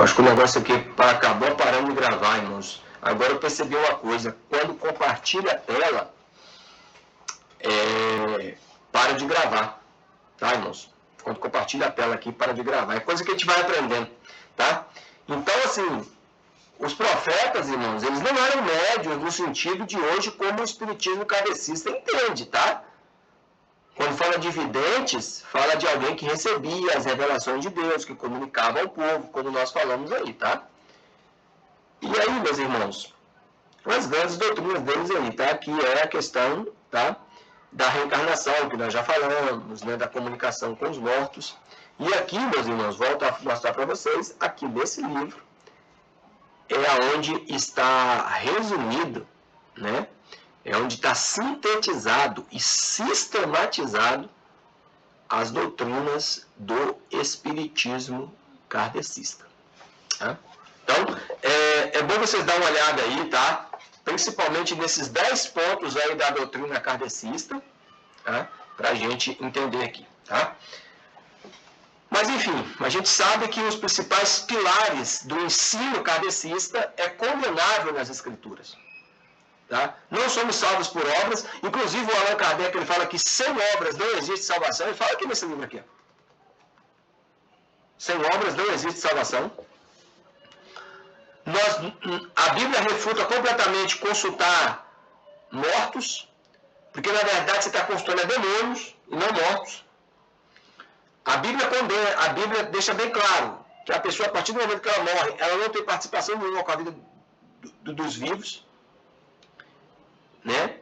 Acho que o negócio aqui acabou parando de gravar, irmãos. Agora eu percebi uma coisa. Quando compartilha a tela, para de gravar. Tá, irmãos? Quando compartilha a tela aqui, para de gravar. É coisa que a gente vai aprendendo. Tá? Então, assim, os profetas, irmãos, eles não eram médios no sentido de hoje como o espiritismo kardecista entende, tá? Quando fala de videntes, fala de alguém que recebia as revelações de Deus, que comunicava ao povo, como nós falamos aí, tá? E aí, meus irmãos, as grandes doutrinas deles aí, tá? Que é a questão, tá? Da reencarnação, que nós já falamos, né? Da comunicação com os mortos. E aqui, meus irmãos, volto a mostrar para vocês, aqui nesse livro, é onde está resumido, né? É onde está sintetizado e sistematizado as doutrinas do espiritismo kardecista. Tá? Então, é bom vocês darem uma olhada aí, tá? Principalmente nesses 10 pontos aí da doutrina kardecista, tá? Para a gente entender aqui, tá? Mas, enfim, a gente sabe que os principais pilares do ensino kardecista é condenável nas escrituras. Tá? Não somos salvos por obras. Inclusive, o Allan Kardec ele fala que sem obras não existe salvação. Ele fala aqui nesse livro aqui. Sem obras não existe salvação. A Bíblia refuta completamente consultar mortos, porque, na verdade, você está consultando demônios e não mortos. A Bíblia condena, a Bíblia deixa bem claro que a pessoa, a partir do momento que ela morre, ela não tem participação nenhuma com a vida dos vivos. Né?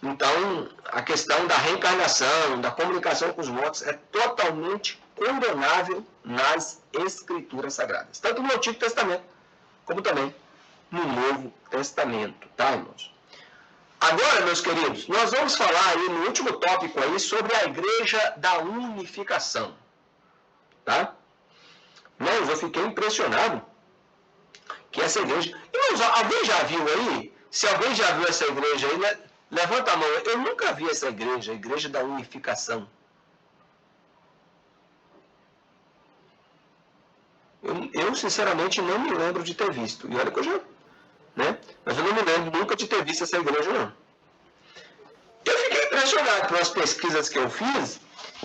Então, a questão da reencarnação, da comunicação com os mortos é totalmente condenável nas Escrituras Sagradas. Tanto no Antigo Testamento, como também no Novo Testamento. Tá, irmãos? Agora, meus queridos, nós vamos falar aí no último tópico aí sobre a Igreja da Unificação. Tá? Irmãos, eu fiquei impressionado que essa igreja... Irmãos, alguém já viu aí? Se alguém já viu essa igreja aí, levanta a mão. Eu nunca vi essa igreja, a Igreja da Unificação. Eu sinceramente, não me lembro de ter visto. E olha que eu já... Né? Mas eu não me lembro nunca de ter visto essa igreja, não. Eu fiquei impressionado pelas pesquisas que eu fiz,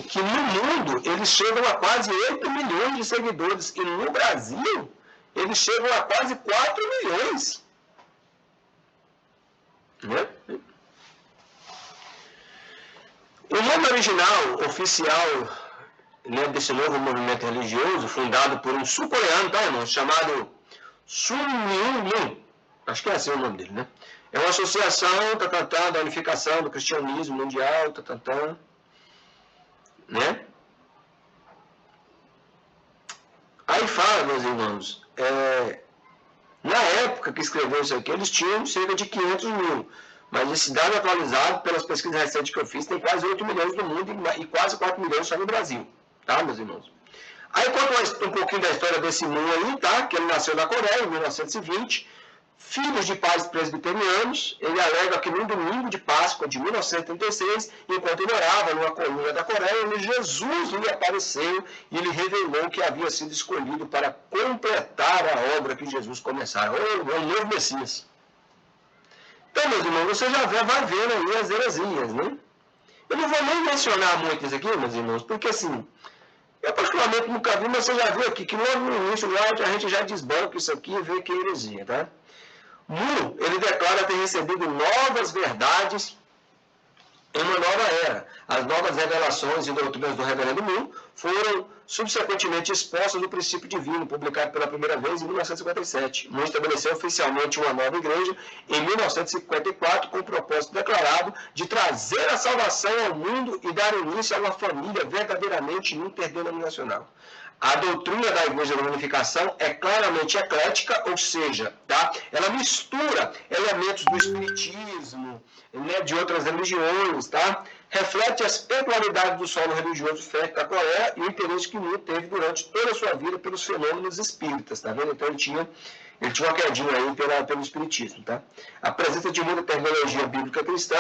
que no mundo eles chegam a quase 8 milhões de seguidores. E no Brasil, eles chegam a quase 4 milhões. Né? O nome original, oficial, né, desse novo movimento religioso, fundado por um sul-coreano, tá, irmão? Chamado Sun Myung Moon. Acho que é assim o nome dele, né? É uma associação, da unificação do cristianismo mundial, né? Aí fala, meus irmãos, na época que escreveu isso aqui, eles tinham cerca de 500 mil. Mas esse dado atualizado, pelas pesquisas recentes que eu fiz, tem quase 8 milhões no mundo e quase 4 milhões só no Brasil. Tá, meus irmãos? Aí conta um pouquinho da história desse Moon aí, tá? Que ele nasceu na Coreia em 1920. Filhos de pais presbiterianos, ele alega que no domingo de Páscoa de 1936, enquanto ele orava numa coluna da Coreia, Jesus lhe apareceu e ele revelou que havia sido escolhido para completar a obra que Jesus começara. É o novo Messias. Então, meus irmãos, você já vai vendo aí as heresias, né? Eu não vou nem mencionar muito isso aqui, meus irmãos, porque assim, eu particularmente nunca vi, mas você já viu aqui que logo no início lá a gente já desbanca isso aqui e vê que é heresia, tá? Moon, ele declara ter recebido novas verdades em uma nova era. As novas revelações e doutrinas do reverendo Moon foram subsequentemente expostas no princípio divino, publicado pela primeira vez em 1957. Moon estabeleceu oficialmente uma nova igreja em 1954 com o propósito declarado de trazer a salvação ao mundo e dar início a uma família verdadeiramente interdenominacional. A doutrina da Igreja da Unificação é claramente eclética, ou seja, tá? Ela mistura elementos do espiritismo, né, de outras religiões, tá? Reflete as peculiaridades do solo religioso fértil da Coreia e o interesse que Moon teve durante toda a sua vida pelos fenômenos espíritas, tá vendo? Então ele tinha Ele tinha uma quedinha aí pelo espiritismo, tá? A presença de muita terminologia bíblica cristã,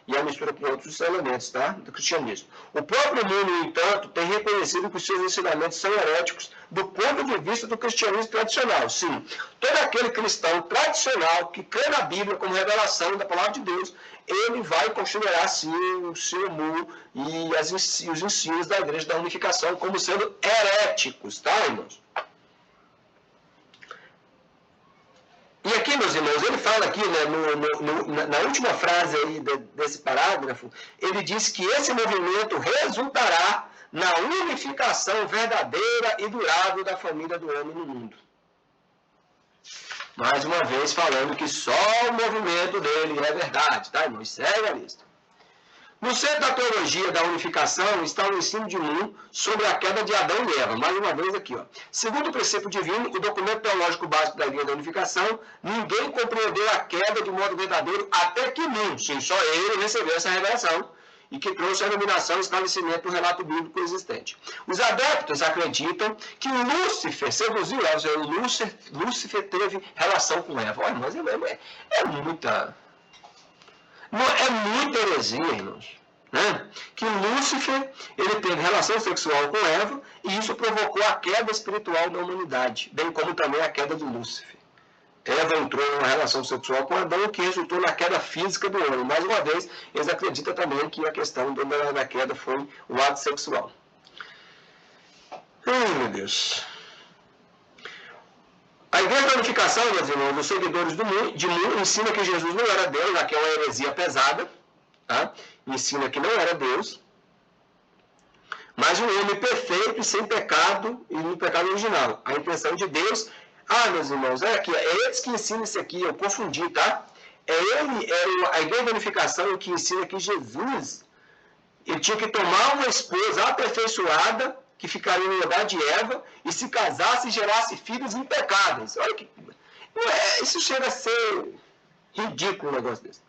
e a mistura com outros elementos, tá? Do cristianismo. O próprio mundo, no entanto, tem reconhecido que os seus ensinamentos são heréticos do ponto de vista do cristianismo tradicional. Sim, todo aquele cristão tradicional que crê na Bíblia como revelação da palavra de Deus, ele vai considerar, sim, o seu mundo e os ensinos da Igreja da Unificação como sendo heréticos, tá, irmãos? E aqui, meus irmãos, ele fala aqui, né, na última frase aí desse parágrafo, ele diz que esse movimento resultará na unificação verdadeira e durável da família do homem no mundo. Mais uma vez falando que só o movimento dele é verdade, tá, irmãos? Segue a lista. No centro da teologia da unificação está o ensino de Moon sobre a queda de Adão e Eva. Mais uma vez aqui, ó. Segundo o princípio divino, o documento teológico básico da Igreja da Unificação, ninguém compreendeu a queda de modo verdadeiro até que Moon, sim, só ele recebeu essa revelação e que trouxe a iluminação e estabelecimento do relato bíblico existente. Os adeptos acreditam que Lúcifer seduziu Eva, Lúcifer teve relação com Eva. Olha, mas é muita heresia, irmãos. Né? Que Lúcifer, ele teve relação sexual com Eva e isso provocou a queda espiritual da humanidade, bem como também a queda de Lúcifer. Eva entrou em uma relação sexual com Adão, o que resultou na queda física do homem. Mais uma vez, eles acreditam também que a questão da queda foi o ato sexual. Ai, meu Deus. A Igreja da Unificação, meus irmãos, os seguidores de Moon, ensina que Jesus não era Deus, aqui é uma heresia pesada, tá? Ensina que não era Deus, mas um homem perfeito e sem pecado, e no pecado original. A intenção de Deus... meus irmãos, é aqui, é eles que ensinam isso aqui, eu confundi, tá? A Igreja da Unificação que ensina que Jesus, ele tinha que tomar uma esposa aperfeiçoada, que ficaria no lugar de Eva, e se casasse e gerasse filhos impecáveis. Olha que... isso chega a ser ridículo um negócio desse.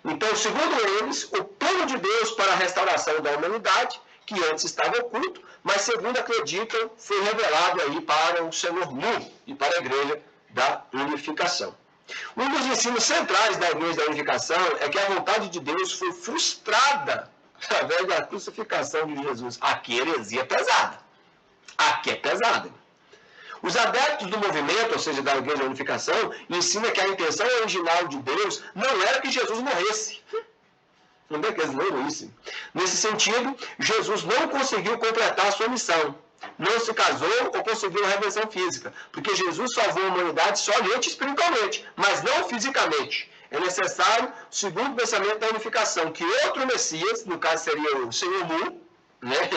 Então, segundo eles, o plano de Deus para a restauração da humanidade, que antes estava oculto, mas segundo acreditam, foi revelado aí para o Senhor Nu e para a Igreja da Unificação. Um dos ensinos centrais da Igreja da Unificação é que a vontade de Deus foi frustrada através da crucificação de Jesus. Aqui é heresia pesada. Aqui é pesada. Os adeptos do movimento, ou seja, da Igreja da Unificação, ensinam que a intenção original de Deus não era que Jesus morresse. Não é que eles leram isso. Nesse sentido, Jesus não conseguiu completar a sua missão. Não se casou ou conseguiu a redenção física. Porque Jesus salvou a humanidade somente espiritualmente, mas não fisicamente. É necessário, segundo o pensamento da unificação, que outro Messias, no caso seria o Senhor Mu, né?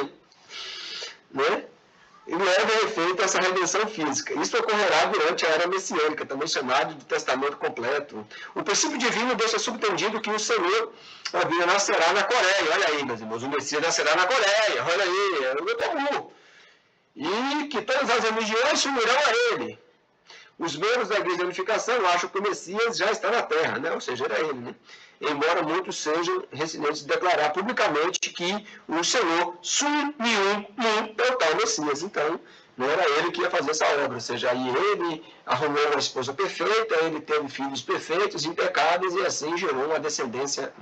E leva a efeito essa redenção física. Isso ocorrerá durante a era messiânica, também chamada de testamento completo. O princípio divino deixa subentendido que o Senhor nascerá na Coreia. Olha aí, meus irmãos, o Messias nascerá na Coreia. Olha aí, é o Gotomu. E que todas as religiões se unirão a ele. Os membros da Igreja da Unificação acham que o Messias já está na Terra, né? Ou seja, era ele, né? Embora muitos sejam residentes de declarar publicamente que o Senhor Sun Myung Moon é o tal Messias. Então, não era ele que ia fazer essa obra. Ou seja, aí ele arrumou uma esposa perfeita, ele teve filhos perfeitos, impecáveis, e assim gerou uma descendência.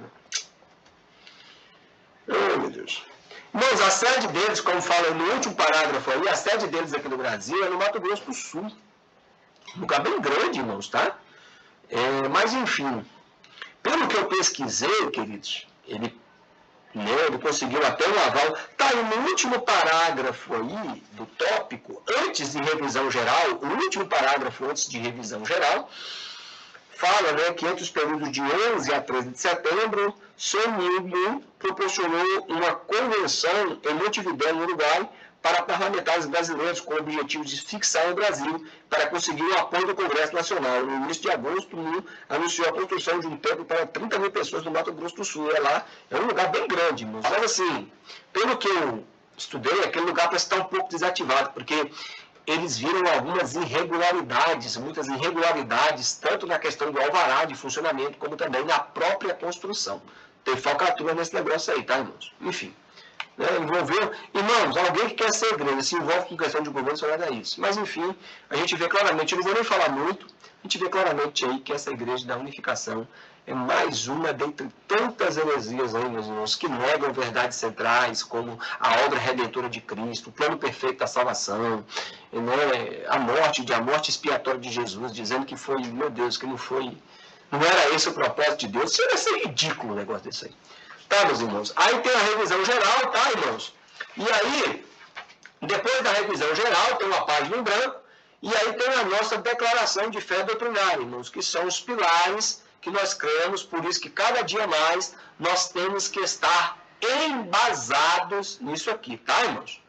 Oh, meu Deus. Mas a sede deles, como fala no último parágrafo aí, a sede deles aqui no Brasil é no Mato Grosso do Sul. Um lugar bem grande, irmãos, tá? Mas, enfim, pelo que eu pesquisei, queridos, ele conseguiu até um aval. Tá aí no último parágrafo aí do tópico, antes de revisão geral, o último parágrafo antes de revisão geral, fala, né, que entre os períodos de 11 a 13 de setembro, Sun Myung proporcionou uma convenção em Montevidéu, no Uruguai, para parlamentares brasileiros com o objetivo de fixar o Brasil para conseguir o apoio do Congresso Nacional. No início de agosto, Moon anunciou a construção de um templo para 30 mil pessoas no Mato Grosso do Sul. É um lugar bem grande, irmãos. Mas assim, pelo que eu estudei, aquele lugar parece estar um pouco desativado, porque eles viram algumas irregularidades, muitas irregularidades, tanto na questão do alvará de funcionamento, como também na própria construção. Tem falcatrua nesse negócio aí, tá, irmãos? Enfim. Né? Envolveu, irmãos, alguém que quer ser igreja se envolve com questão de governo, só vai dar isso. Mas enfim, a gente vê claramente, eu não vou nem falar muito, a gente vê claramente aí que essa igreja da unificação é mais uma dentre tantas heresias aí, meus irmãos, que negam verdades centrais, como a obra redentora de Cristo, o plano perfeito da salvação, né? a morte expiatória de Jesus, dizendo que foi, meu Deus, que não era esse o propósito de Deus. Isso ia ser ridículo o negócio desse aí. Tá, meus irmãos? Aí tem a revisão geral, tá, irmãos? E aí, depois da revisão geral, tem uma página em branco, e aí tem a nossa declaração de fé doutrinária, irmãos, que são os pilares que nós cremos, por isso que cada dia mais nós temos que estar embasados nisso aqui, tá, irmãos?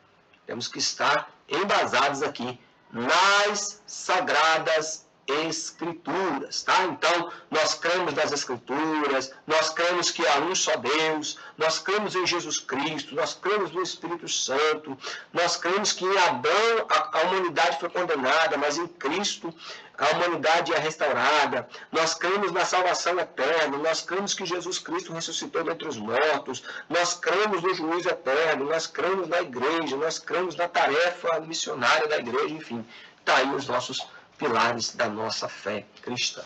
Temos que estar embasados aqui nas sagradas Escrituras, tá? Então, nós cremos nas Escrituras, nós cremos que há um só Deus, nós cremos em Jesus Cristo, nós cremos no Espírito Santo, nós cremos que em Adão a humanidade foi condenada, mas em Cristo a humanidade é restaurada, nós cremos na salvação eterna, nós cremos que Jesus Cristo ressuscitou dentre os mortos, nós cremos no juízo eterno, nós cremos na igreja, nós cremos na tarefa missionária da igreja, enfim, está aí os nossos pilares da nossa fé cristã.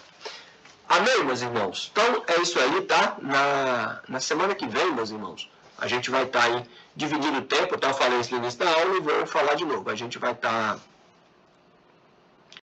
Amém, meus irmãos? Então, é isso aí, tá? Na semana que vem, meus irmãos, a gente vai estar aí dividindo o tempo, tá? Eu falei isso no início da aula e vou falar de novo. A gente vai estar